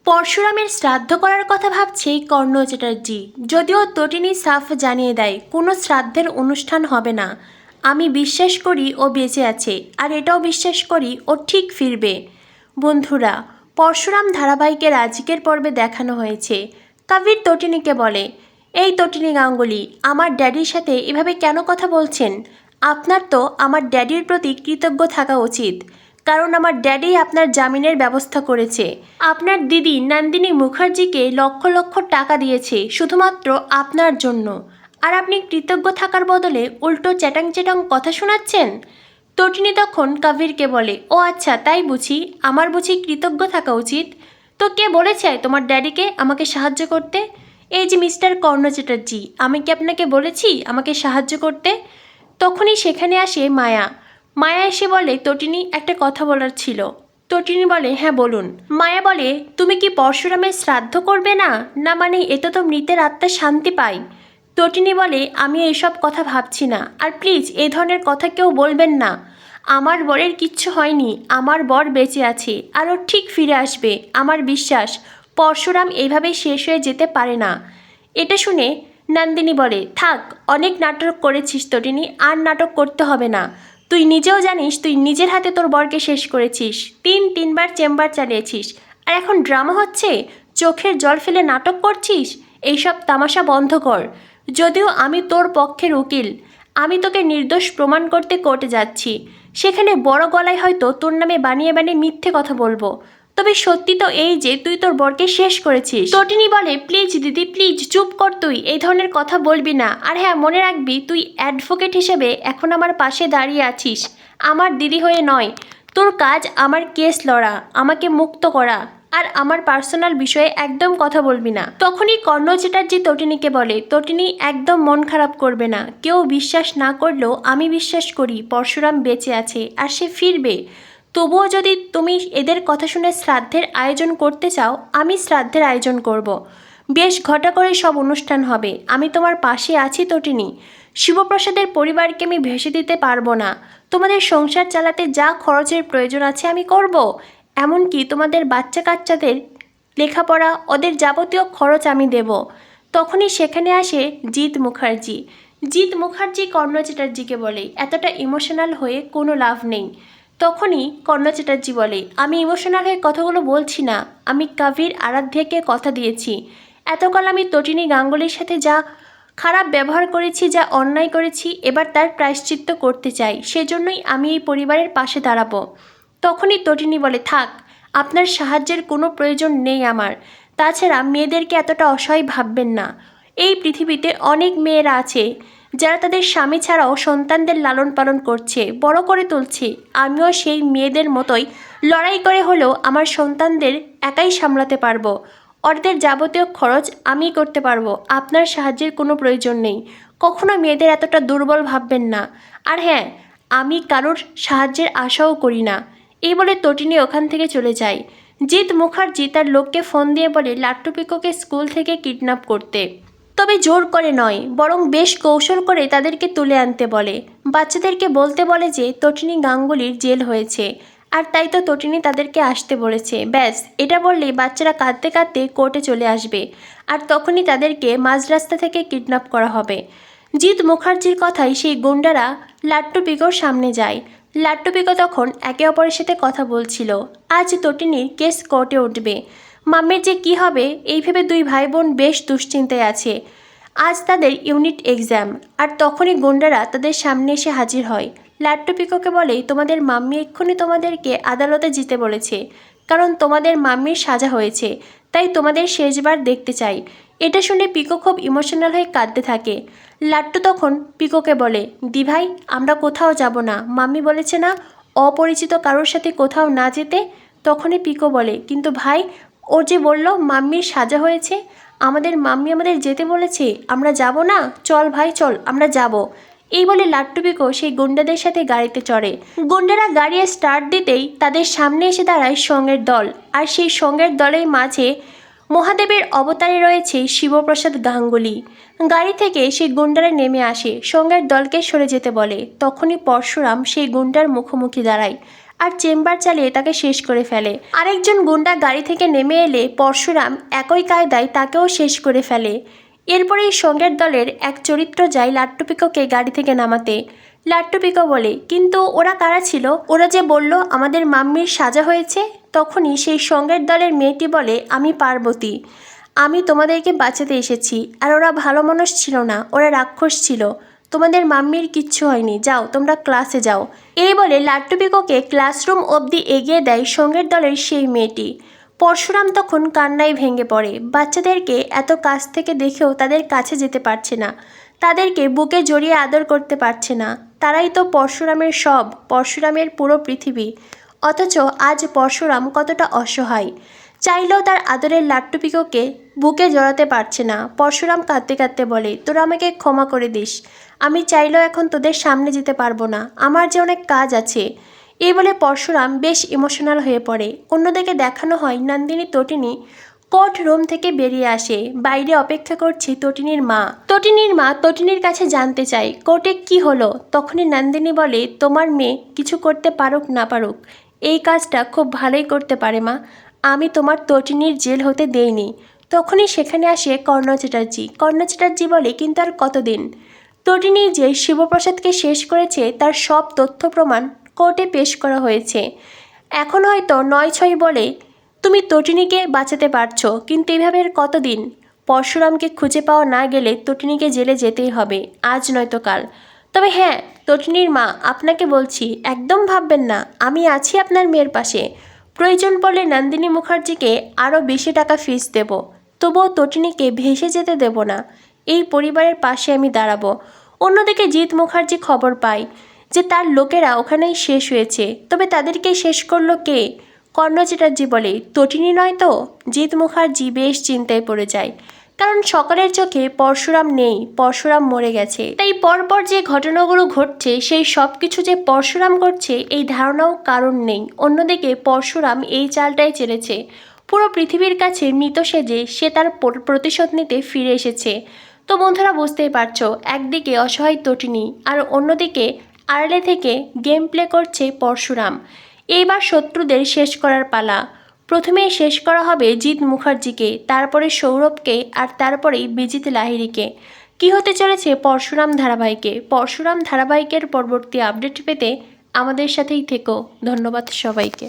পরশুরামের শ্রাদ্ধ করার কথা ভাবছে কর্ণ চ্যাটার্জি। যদিও তটিনী সাফ জানিয়ে দেয় কোনো শ্রাদ্ধের অনুষ্ঠান হবে না। আমি বিশ্বাস করি ও বেঁচে আছে, আর এটাও বিশ্বাস করি ও ঠিক ফিরবে। বন্ধুরা, পরশুরাম ধারাবাহিকের আজকের পর্বে দেখানো হয়েছে কাবির তটিনীকে বলে, এই তটিনী গাঙ্গুলি, আমার ড্যাডির সাথে এভাবে কেন কথা বলছেন? আপনার তো আমার ড্যাডির প্রতি কৃতজ্ঞ থাকা উচিত, কারণ আমার ড্যাডি আপনার জামিনের ব্যবস্থা করেছে। আপনার দিদি নন্দিনী মুখার্জিকে লক্ষ লক্ষ টাকা দিয়েছে শুধুমাত্র আপনার জন্য, আর আপনি কৃতজ্ঞ থাকার বদলে উল্টো চ্যাটাং চ্যাটাং কথা শোনাচ্ছেন। তটিনী তখন কাবিরকে বলে, ও আচ্ছা, তাই বুঝি আমার বুঝি কৃতজ্ঞ থাকা উচিত? তো কে বলেছে তোমার ড্যাডিকে আমাকে সাহায্য করতে? এই যে মিস্টার কর্ণ চ্যাটার্জি, আমি কি আপনাকে বলেছি আমাকে সাহায্য করতে? তখনই সেখানে আসে মায়া। মায়া এসে বলে, তটিনী, একটা কথা বলার ছিল। তটিনী বলে, হ্যাঁ বলুন। মায়া বলে, তুমি কি পরশুরামের শ্রাদ্ধ করবে না? না মানে এতে তো মৃতের আত্মা শান্তি পায়। তটিনী বলে, আমি এসব কথা ভাবছি না, আর প্লিজ এই ধরনের কথা কেউ বলবেন না। আমার বরের কিচ্ছু হয়নি, আমার বর বেঁচে আছে, আর ও ঠিক ফিরে আসবে। আমার বিশ্বাস পরশুরাম এইভাবেই শেষ হয়ে যেতে পারে না। এটা শুনে নন্দিনী বলে, থাক, অনেক নাটক করেছিস তটিনী, আর নাটক করতে হবে না। তুই নিজেও জানিস তুই নিজের হাতে তোর বরকে শেষ করেছিস, তিনবার চেম্বার চালিয়েছিস, আর এখন ড্রামা হচ্ছে, চোখের জল ফেলে নাটক করছিস। এইসব তামাশা বন্ধ কর। যদিও আমি তোর পক্ষের উকিল, আমি তোকে নির্দোষ প্রমাণ করতে কোর্টে যাচ্ছি। সেখানে বড় গলায় হয়তো তোর নামে বানিয়ে বানিয়ে মিথ্যে কথা বলবো, তবে সত্যি তো এই যে তুই তোর বরকে শেষ করেছিস। তটিনী বলে, প্লিজ দিদি, প্লিজ চুপ কর, তুই এই ধরনের কথা বলবি না। আর হ্যাঁ, মনে রাখবি তুই অ্যাডভোকেট হিসেবে এখন আমার পাশে দাঁড়িয়ে আছিস, আমার দিদি হয়ে নয়। তোর কাজ আমার কেস লড়া, আমাকে মুক্ত করা, আর আমার পার্সোনাল বিষয়ে একদম কথা বলবি না। তখনই কর্ণ চ্যাটার্জি তটিনীকে বলে, তটিনী একদম মন খারাপ করবে না। কেউ বিশ্বাস না করলেও আমি বিশ্বাস করি পরশুরাম বেঁচে আছে আর সে ফিরবে। তবুও যদি তুমি এদের কথা শুনে শ্রাদ্ধের আয়োজন করতে চাও, আমি শ্রাদ্ধের আয়োজন করব। বেশ ঘটা করে সব অনুষ্ঠান হবে। আমি তোমার পাশে আছি তটিনী। শিবপ্রসাদের পরিবারকে আমি ভেসে দিতে পারবো না। তোমাদের সংসার চালাতে যা খরচের প্রয়োজন আছে আমি করব। এমনকি তোমাদের বাচ্চা কাচ্চাদের লেখাপড়া, ওদের যাবতীয় খরচ আমি দেব। তখনই সেখানে আসে জিৎ মুখার্জি। জিৎ মুখার্জি কর্ণ চ্যাটার্জিকে বলে, এতটা ইমোশনাল হয়ে কোনো লাভ নেই। তখনই কর্ণ চ্যাটার্জি বলে, আমি ইমোশনাল হয়ে কথাগুলো বলছি না, আমি কাবির আরাধ্যাকে কথা দিয়েছি। এতকাল আমি তটিনী গাঙ্গুলির সাথে যা খারাপ ব্যবহার করেছি, যা অন্যায় করেছি, এবার তার প্রায়শ্চিত্ত করতে চাই। সেজন্যই আমি এই পরিবারের পাশে দাঁড়াবো। তখনই তটিনী বলে, থাক, আপনার সাহায্যের কোনো প্রয়োজন নেই আমার। তাছাড়া মেয়েদেরকে এতটা অসহায় ভাববেন না। এই পৃথিবীতে অনেক মেয়েরা আছে যারা তাদের স্বামী ছাড়াও সন্তানদের লালন পালন করছে, বড় করে তুলছে। আমিও সেই মেয়েদের মতোই লড়াই করে হলেও আমার সন্তানদের একাই সামলাতে পারবো। ওদের যাবতীয় খরচ আমিই করতে পারবো। আপনার সাহায্যের কোনো প্রয়োজন নেই। কখনো মেয়েদের এতটা দুর্বল ভাববেন না। আর হ্যাঁ, আমি কারোর সাহায্যের আশাও করি না। এই বলে তটিনী ওখান থেকে চলে যায়। জিৎ মুখার্জি তার লোককে ফোন দিয়ে বলে লাট্টু পিকোকে স্কুল থেকে কিডন্যাপ করতে, তবে জোর করে নয়, বরং বেশ কৌশল করে তাদেরকে তুলে আনতে বলে। বাচ্চাদেরকে বলতে বলে যে তটিনী গাঙ্গুলির জেল হয়েছে, আর তাই তো তটিনী তাদেরকে আসতে বলেছে। ব্যাস, এটা বললেই বাচ্চারা কাঁদতে কাঁদতে কোর্টে চলে আসবে, আর তখনই তাদেরকে মাঝ রাস্তা থেকে কিডন্যাপ করা হবে। জিৎ মুখার্জির কথাই সেই গুন্ডারা লাট্টু পিকোর সামনে যায়। লাট্টু পিকো তখন একে অপরের সাথে কথা বলছিল। আজ তটিনীর কেস কোর্টে উঠবে। মাম্মির যে কী হবে এই ভেবে দুই ভাই বোন বেশ দুশ্চিন্তায় আছে। আজ তাদের ইউনিট এক্সাম, আর তখনই গুন্ডারা তাদের সামনে এসে হাজির হয়। লাট্টু পিকোকে বলে, তোমাদের মাম্মি এক্ষুনি তোমাদেরকে আদালতে যেতে বলেছে, কারণ তোমাদের মাম্মির সাজা হয়েছে, তাই তোমাদের শেষবার দেখতে চাই। এটা শুনে পিকো খুব ইমোশনাল হয়ে কাঁদতে থাকে। লাট্টু তখন পিকোকে বলে, দি ভাই, আমরা কোথাও যাব না, মাম্মি বলেছে না অপরিচিত কারোর সাথে কোথাও না যেতে। তখনই পিকো বলে, কিন্তু ভাই, ও যে বলল মাম্মির সাজা হয়েছে, আমাদের মাম্মি আমাদের যেতে বলেছে, আমরা যাব না? চল ভাই চল, আমরা যাব। এই বলে লাট্টু পিকো সেই গুন্ডাদের সাথে গাড়িতে চড়ে। গুন্ডারা গাড়ি স্টার্ট দিতেই তাদের সামনে এসে দাঁড়ায় সঙ্গের দল, আর সেই সঙ্গের দলের মাঝে মহাদেবের অবতারে রয়েছে শিবপ্রসাদ গাঙ্গুলি। গাড়ি থেকে সেই গুন্ডারা নেমে আসে, সঙ্গের দলকে সরে যেতে বলে। তখনই পরশুরাম সেই গুন্ডার মুখোমুখি দাঁড়ায়, আর চেম্বার চালিয়ে তাকে শেষ করে ফেলে। আরেকজন গুন্ডা গাড়ি থেকে নেমে এলে পরশুরাম একই কায়দায় তাকেও শেষ করে ফেলে। এরপরেই সঙ্গের দলের এক চরিত্র যায় লাট্টু পিকোকে গাড়ি থেকে নামাতে। লাট্টু পিকো বলে, কিন্তু ওরা কারা ছিল? ওরা যে বলল আমাদের মাম্মির সাজা হয়েছে। তখনই সেই সঙ্গের দলের মেয়েটি বলে, আমি পার্বতী, আমি তোমাদেরকে বাঁচাতে এসেছি। আর ওরা ভালো মানুষ ছিল না, ওরা রাক্ষস ছিল। তোমাদের মাম্মির কিচ্ছু হয়নি, যাও তোমরা ক্লাসে যাও। এই বলে লাট্টু পিকোকে ক্লাসরুম অবধি এগিয়ে দেয় সঙ্গের দলের সেই মেয়েটি। পরশুরাম তখন কান্নায় ভেঙে পড়ে। বাচ্চাদেরকে এত কাছ থেকে দেখেও তাদের কাছে যেতে পারছে না, তাদেরকে বুকে জড়িয়ে আদর করতে পারছে না। তারাই তো পরশুরামের সব, পরশুরামের পুরো পৃথিবী। অথচ আজ পরশুরাম কতটা অসহায়, চাইলেও তার আদরের লাট্টু পিকোকে বুকে জড়াতে পারছে না। পরশুরাম কাঁদতে কাঁদতে বলে, তোরা আমাকে ক্ষমা করে দিস, আমি চাইলেও এখন তোদের সামনে যেতে পারবো না, আমার যে অনেক কাজ আছে। এই বলে পরশুরাম বেশ ইমোশনাল হয়ে পড়ে। অন্যদিকে দেখানো হয় নন্দিনী তটিনী কোর্ট রুম থেকে বেরিয়ে আসে। বাইরে অপেক্ষা করছে তটিনীর মা। তটিনীর কাছে জানতে চায় কোর্টে কি হলো। তখনই নন্দিনী বলে, তোমার মেয়ে কিছু করতে পারুক না পারুক, এই কাজটা খুব ভালোই করতে পারে মা, আমি তোমার তটিনীর জেল হতে দেইনি। তখনই সেখানে আসে কর্ণ চ্যাটার্জি বলে, কিন্তু আর কতদিন? তটিনী যে শিবপ্রসাদকে শেষ করেছে তার সব তথ্য প্রমাণ কোর্টে পেশ করা হয়েছে। এখন হয়তো 9-6 বলে তুমি তটিনীকে বাঁচাতে পারছো, কিন্তু এভাবে আর কতদিন? পরশুরামকে খুঁজে পাওয়া না গেলে তটিনীকে জেলে যেতেই হবে, আজ নয়তো কাল। তবে হ্যাঁ, তটিনীর মা, আপনাকে বলছি, একদম ভাববেন না, আমি আছি আপনার মেয়ের পাশে। প্রয়োজন পড়লে নন্দিনী মুখার্জিকে আরও বেশি টাকা ফিস দেব, তবুও তটিনীকে ভেসে যেতে দেব না। এই পরিবারের পাশে আমি দাঁড়াবো। অন্যদিকে জিৎ মুখার্জি খবর পায় যে তার লোকেরা ওখানেই শেষ হয়েছে। তবে তাদেরকে শেষ করলো কে? কর্ণ চ্যাটার্জি বলে, তটিনী নয় তো? জিৎ মুখার্জি বেশ চিন্তায় পড়ে যায়, কারণ সকলের চোখে পরশুরাম নেই, পরশুরাম মরে গেছে। তাই পরপর যে ঘটনাগুলো ঘটছে সেই সব কিছু যে পরশুরাম করছে এই ধারণাও কারণ নেই। অন্যদিকে পরশুরাম এই চালটাই চেলেছে, পুরো পৃথিবীর কাছে মৃত সেজে সে তার প্রতিশোধ নিতে ফিরে এসেছে। তো বন্ধুরা, বুঝতেই পারছো, একদিকে অসহায় তটিনী আর অন্যদিকে আড়ালে থেকে গেম প্লে করছে পরশুরাম। এইবার শত্রুদের শেষ করার পালা। প্রথমে শেষ করা হবে জিৎ মুখার্জিকে, তারপরে সৌরভকে, আর তারপরেই বিজিত লাহিড়ীকে। কী হতে চলেছে পরশুরাম ধারাবাহিকের পরবর্তী আপডেট পেতে আমাদের সাথেই থেকো। ধন্যবাদ সবাইকে।